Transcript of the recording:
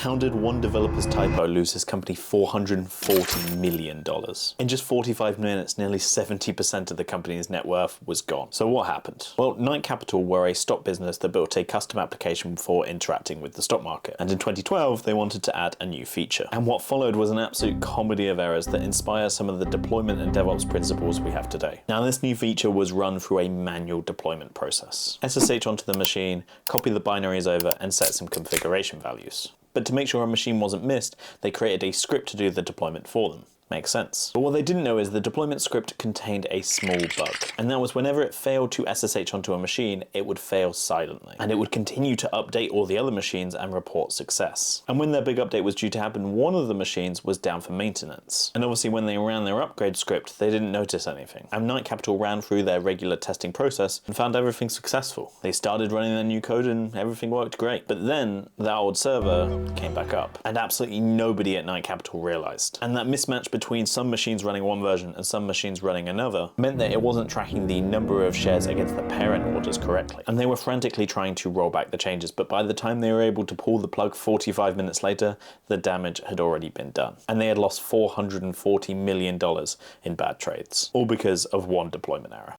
How did one developer's typo lose his company $440 million? In just 45 minutes, nearly 70% of the company's net worth was gone. So what happened? Well, Knight Capital were a stock business that built a custom application for interacting with the stock market. And in 2012, they wanted to add a new feature. And what followed was an absolute comedy of errors that inspire some of the deployment and DevOps principles we have today. Now, this new feature was run through a manual deployment process. SSH onto the machine, copy the binaries over, and set some configuration values. But to make sure a machine wasn't missed, they created a script to do the deployment for them. Makes sense. But what they didn't know is the deployment script contained a small bug. And that was whenever it failed to SSH onto a machine, it would fail silently. And it would continue to update all the other machines and report success. And when their big update was due to happen, one of the machines was down for maintenance. And obviously when they ran their upgrade script, they didn't notice anything. And Knight Capital ran through their regular testing process and found everything successful. They started running their new code and everything worked great. But then that old server came back up. And absolutely nobody at Knight Capital realized. And that mismatch between some machines running one version and some machines running another meant that it wasn't tracking the number of shares against the parent orders correctly. And they were frantically trying to roll back the changes, but by the time they were able to pull the plug 45 minutes later, the damage had already been done. And they had lost $440 million in bad trades, all because of one deployment error.